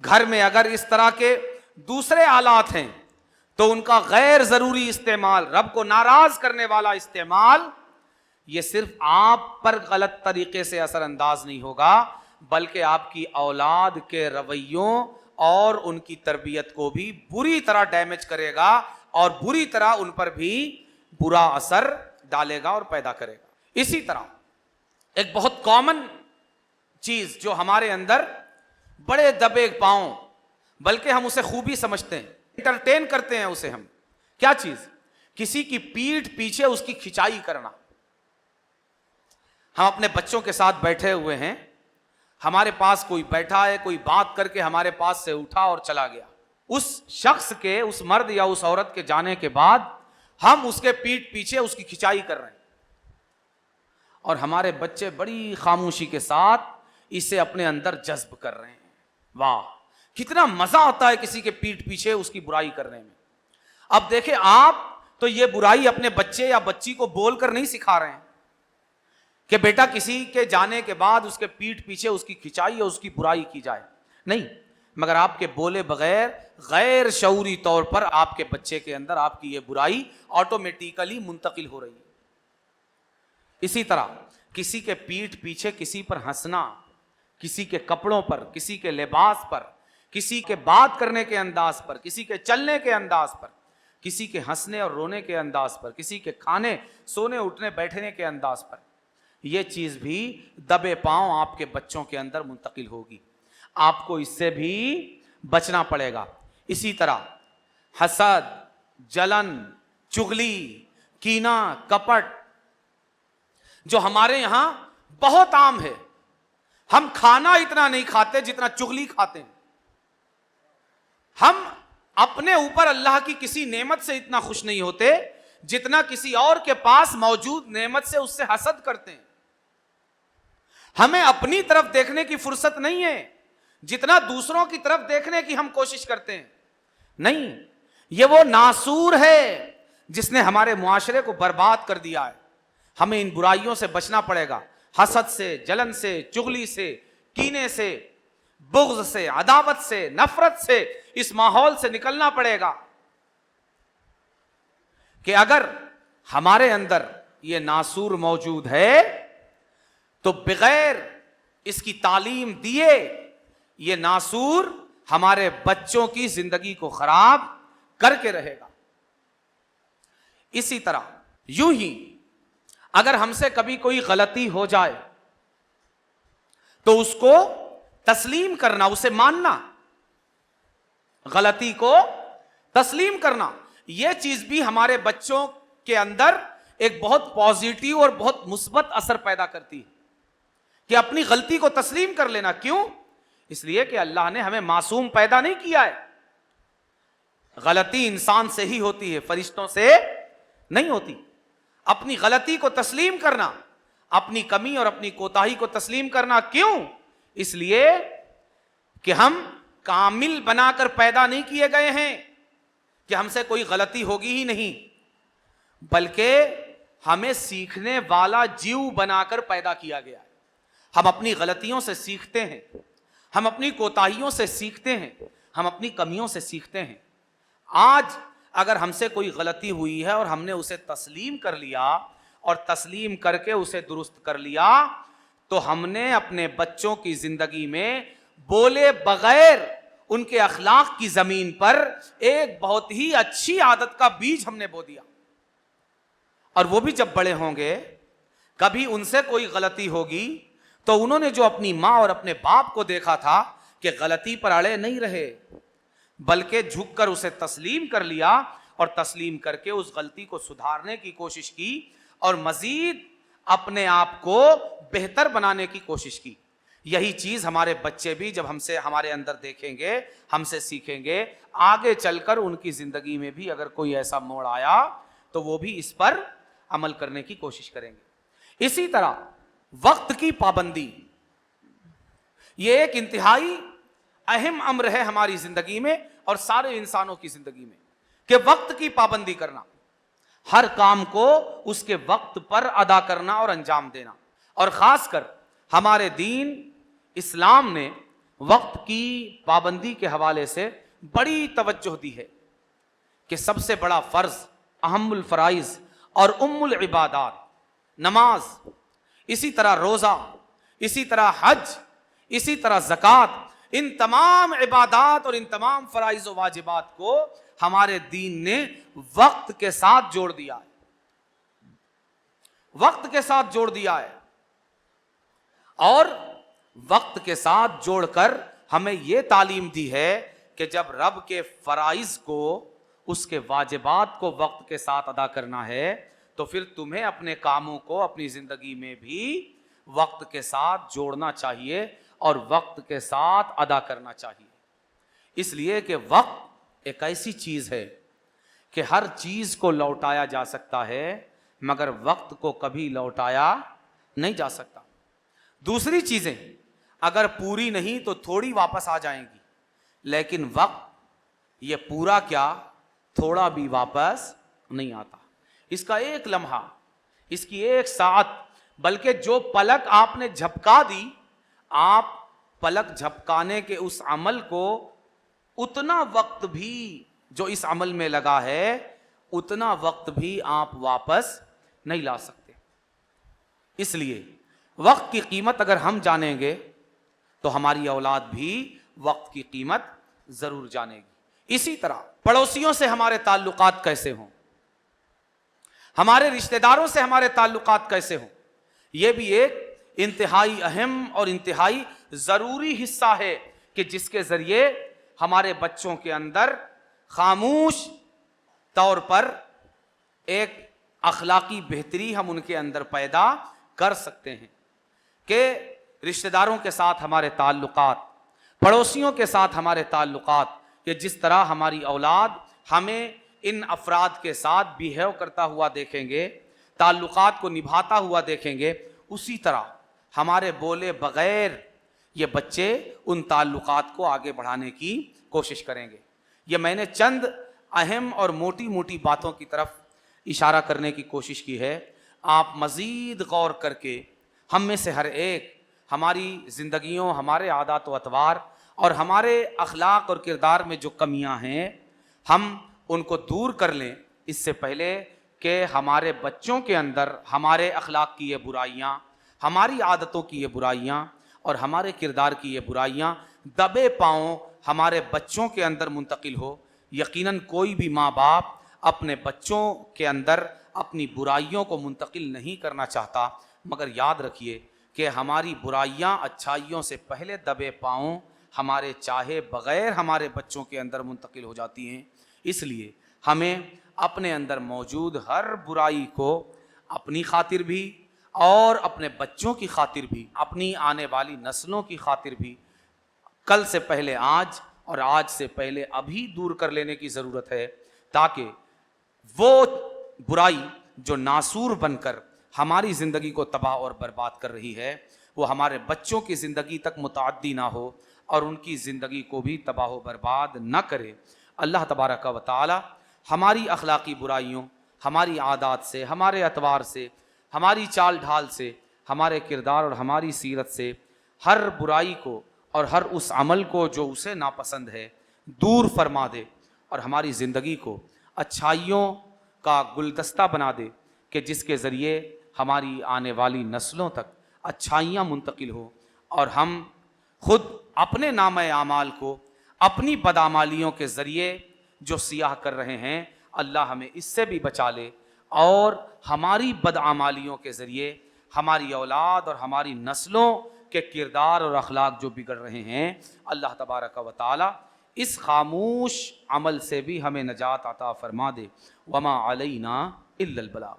گھر میں اگر اس طرح کے دوسرے آلات ہیں تو ان کا غیر ضروری استعمال، رب کو ناراض کرنے والا استعمال، یہ صرف آپ پر غلط طریقے سے اثر انداز نہیں ہوگا بلکہ آپ کی اولاد کے رویوں اور ان کی تربیت کو بھی بری طرح ڈیمیج کرے گا اور بری طرح ان پر بھی برا اثر ڈالے گا اور پیدا کرے گا. اسی طرح ایک بہت کامن چیز جو ہمارے اندر بڑے دبے پاؤں، بلکہ ہم اسے خوبی سمجھتے ہیں، انٹرٹین کرتے ہیں اسے. ہم کیا چیز؟ کسی کی پیٹھ پیچھے اس کی کھچائی کرنا. ہم اپنے بچوں کے ساتھ بیٹھے ہوئے ہیں، ہمارے پاس کوئی بیٹھا ہے، کوئی بات کر کے ہمارے پاس سے اٹھا اور چلا گیا. اس شخص کے، اس مرد یا اس عورت کے جانے کے بعد ہم اس کے پیٹھ پیچھے اس کی کھچائی کر رہے ہیں اور ہمارے بچے بڑی خاموشی کے ساتھ اسے اپنے اندر جذب کر رہے ہیں. واہ، کتنا مزہ آتا ہے کسی کے پیٹھ پیچھے اس کی برائی کرنے میں. اب دیکھیں، آپ تو یہ برائی اپنے بچے یا بچی کو بول کر نہیں سکھا رہے ہیں کہ بیٹا کسی کے جانے کے بعد اس کے پیٹھ پیچھے اس کی کھچائی اور اس کی برائی کی جائے، نہیں، مگر آپ کے بولے بغیر غیر شعوری طور پر آپ کے بچے کے اندر آپ کی یہ برائی آٹومیٹیکلی منتقل ہو رہی ہے. اسی طرح کسی کے پیٹھ پیچھے کسی پر ہنسنا، کسی کے کپڑوں پر، کسی کے لباس پر، کسی کے بات کرنے کے انداز پر، کسی کے چلنے کے انداز پر، کسی کے ہنسنے اور رونے کے انداز پر، کسی کے کھانے سونے اٹھنے بیٹھنے کے انداز پر، یہ چیز بھی دبے پاؤں آپ کے بچوں کے اندر منتقل ہوگی. آپ کو اس سے بھی بچنا پڑے گا. اسی طرح حسد، جلن، چغلی، کینہ، کپٹ جو ہمارے یہاں بہت عام ہے. ہم کھانا اتنا نہیں کھاتے جتنا چغلی کھاتے ہیں. ہم اپنے اوپر اللہ کی کسی نعمت سے اتنا خوش نہیں ہوتے جتنا کسی اور کے پاس موجود نعمت سے اس سے حسد کرتے ہیں. ہمیں اپنی طرف دیکھنے کی فرصت نہیں ہے جتنا دوسروں کی طرف دیکھنے کی ہم کوشش کرتے ہیں. نہیں، یہ وہ ناسور ہے جس نے ہمارے معاشرے کو برباد کر دیا ہے. ہمیں ان برائیوں سے بچنا پڑے گا، حسد سے، جلن سے، چغلی سے، کینے سے، بغض سے، عداوت سے، نفرت سے. اس ماحول سے نکلنا پڑے گا کہ اگر ہمارے اندر یہ ناسور موجود ہے تو بغیر اس کی تعلیم دیے یہ ناسور ہمارے بچوں کی زندگی کو خراب کر کے رہے گا. اسی طرح یوں ہی اگر ہم سے کبھی کوئی غلطی ہو جائے تو اس کو تسلیم کرنا، اسے ماننا، غلطی کو تسلیم کرنا، یہ چیز بھی ہمارے بچوں کے اندر ایک بہت پازیٹیو اور بہت مثبت اثر پیدا کرتی ہے کہ اپنی غلطی کو تسلیم کر لینا. کیوں؟ اس لیے کہ اللہ نے ہمیں معصوم پیدا نہیں کیا ہے. غلطی انسان سے ہی ہوتی ہے، فرشتوں سے نہیں ہوتی. اپنی غلطی کو تسلیم کرنا، اپنی کمی اور اپنی کوتاہی کو تسلیم کرنا. کیوں؟ اس لیے کہ ہم کامل بنا کر پیدا نہیں کیے گئے ہیں کہ ہم سے کوئی غلطی ہوگی ہی نہیں، بلکہ ہمیں سیکھنے والا جیو بنا کر پیدا کیا گیا ہے. ہم اپنی غلطیوں سے سیکھتے ہیں، ہم اپنی کوتاہیوں سے سیکھتے ہیں، ہم اپنی کمیوں سے سیکھتے ہیں. آج اگر ہم سے کوئی غلطی ہوئی ہے اور ہم نے اسے تسلیم کر لیا اور تسلیم کر کے اسے درست کر لیا، تو ہم نے اپنے بچوں کی زندگی میں بولے بغیر ان کے اخلاق کی زمین پر ایک بہت ہی اچھی عادت کا بیج ہم نے بو دیا. اور وہ بھی جب بڑے ہوں گے، کبھی ان سے کوئی غلطی ہوگی تو انہوں نے جو اپنی ماں اور اپنے باپ کو دیکھا تھا کہ غلطی پر اڑے نہیں رہے، بلکہ جھک کر اسے تسلیم کر لیا اور تسلیم کر کے اس غلطی کو سدھارنے کی کوشش کی اور مزید اپنے آپ کو بہتر بنانے کی کوشش کی. یہی چیز ہمارے بچے بھی جب ہمارے اندر دیکھیں گے، ہم سے سیکھیں گے، آگے چل کر ان کی زندگی میں بھی اگر کوئی ایسا موڑ آیا تو وہ بھی اس پر عمل کرنے کی کوشش کریں گے. اسی طرح وقت کی پابندی، یہ ایک انتہائی اہم امر ہے ہماری زندگی میں اور سارے انسانوں کی زندگی میں، کہ وقت کی پابندی کرنا، ہر کام کو اس کے وقت پر ادا کرنا اور انجام دینا. اور خاص کر ہمارے دین اسلام نے وقت کی پابندی کے حوالے سے بڑی توجہ دی ہے کہ سب سے بڑا فرض، اہم الفرائض اور ام العبادات نماز، اسی طرح روزہ، اسی طرح حج، اسی طرح زکوٰۃ، ان تمام عبادات اور ان تمام فرائض و واجبات کو ہمارے دین نے وقت کے ساتھ جوڑ دیا ہے. وقت کے ساتھ جوڑ دیا ہے، اور وقت کے ساتھ جوڑ کر ہمیں یہ تعلیم دی ہے کہ جب رب کے فرائض کو، اس کے واجبات کو وقت کے ساتھ ادا کرنا ہے تو پھر تمہیں اپنے کاموں کو اپنی زندگی میں بھی وقت کے ساتھ جوڑنا چاہیے اور وقت کے ساتھ ادا کرنا چاہیے. اس لیے کہ وقت ایک ایسی چیز ہے کہ ہر چیز کو لوٹایا جا سکتا ہے مگر وقت کو کبھی لوٹایا نہیں جا سکتا. دوسری چیزیں اگر پوری نہیں تو تھوڑی واپس آ جائیں گی، لیکن وقت یہ پورا کیا تھوڑا بھی واپس نہیں آتا. اس کا ایک لمحہ، اس کی ایک ساعت، بلکہ جو پلک آپ نے جھپکا دی، آپ پلک جھپکانے کے اس عمل کو اتنا وقت بھی جو اس عمل میں لگا ہے اتنا وقت بھی آپ واپس نہیں لا سکتے. اس لیے وقت کی قیمت اگر ہم جانیں گے تو ہماری اولاد بھی وقت کی قیمت ضرور جانے گی. اسی طرح پڑوسیوں سے ہمارے تعلقات کیسے ہوں، ہمارے رشتہ داروں سے ہمارے تعلقات کیسے ہوں، یہ بھی ایک انتہائی اہم اور انتہائی ضروری حصہ ہے کہ جس کے ذریعے ہمارے بچوں کے اندر خاموش طور پر ایک اخلاقی بہتری ہم ان کے اندر پیدا کر سکتے ہیں. کہ رشتہ داروں کے ساتھ ہمارے تعلقات، پڑوسیوں کے ساتھ ہمارے تعلقات، کہ جس طرح ہماری اولاد ہمیں ان افراد کے ساتھ بیہیو کرتا ہوا دیکھیں گے، تعلقات کو نبھاتا ہوا دیکھیں گے، اسی طرح ہمارے بولے بغیر یہ بچے ان تعلقات کو آگے بڑھانے کی کوشش کریں گے. یہ میں نے چند اہم اور موٹی موٹی باتوں کی طرف اشارہ کرنے کی کوشش کی ہے. آپ مزید غور کر کے ہم میں سے ہر ایک ہماری زندگیوں، ہمارے عادات و اطوار اور ہمارے اخلاق اور کردار میں جو کمیاں ہیں ہم ان کو دور کر لیں، اس سے پہلے کہ ہمارے بچوں کے اندر ہمارے اخلاق کی یہ برائیاں، ہماری عادتوں کی یہ برائیاں اور ہمارے کردار کی یہ برائیاں دبے پاؤں ہمارے بچوں کے اندر منتقل ہو. یقیناً کوئی بھی ماں باپ اپنے بچوں کے اندر اپنی برائیوں کو منتقل نہیں کرنا چاہتا، مگر یاد رکھیے کہ ہماری برائیاں اچھائیوں سے پہلے دبے پاؤں ہمارے چاہے بغیر ہمارے بچوں کے اندر منتقل ہو جاتی ہیں. اس لیے ہمیں اپنے اندر موجود ہر برائی کو اپنی خاطر بھی اور اپنے بچوں کی خاطر بھی، اپنی آنے والی نسلوں کی خاطر بھی کل سے پہلے آج اور آج سے پہلے ابھی دور کر لینے کی ضرورت ہے، تاکہ وہ برائی جو ناسور بن کر ہماری زندگی کو تباہ اور برباد کر رہی ہے وہ ہمارے بچوں کی زندگی تک متعدی نہ ہو اور ان کی زندگی کو بھی تباہ و برباد نہ کرے۔ اللہ تبارک و تعالی ہماری اخلاقی برائیوں، ہماری عادات سے، ہمارے اطوار سے، ہماری چال ڈھال سے، ہمارے کردار اور ہماری سیرت سے ہر برائی کو اور ہر اس عمل کو جو اسے ناپسند ہے دور فرما دے، اور ہماری زندگی کو اچھائیوں کا گلدستہ بنا دے کہ جس کے ذریعے ہماری آنے والی نسلوں تک اچھائیاں منتقل ہوں، اور ہم خود اپنے نامہ اعمال کو اپنی بدعمالیوں کے ذریعے جو سیاہ کر رہے ہیں اللہ ہمیں اس سے بھی بچا لے، اور ہماری بدعمالیوں کے ذریعے ہماری اولاد اور ہماری نسلوں کے کردار اور اخلاق جو بگڑ رہے ہیں اللہ تبارک و تعالی اس خاموش عمل سے بھی ہمیں نجات عطا فرما دے۔ وما علینا الا البلاغ۔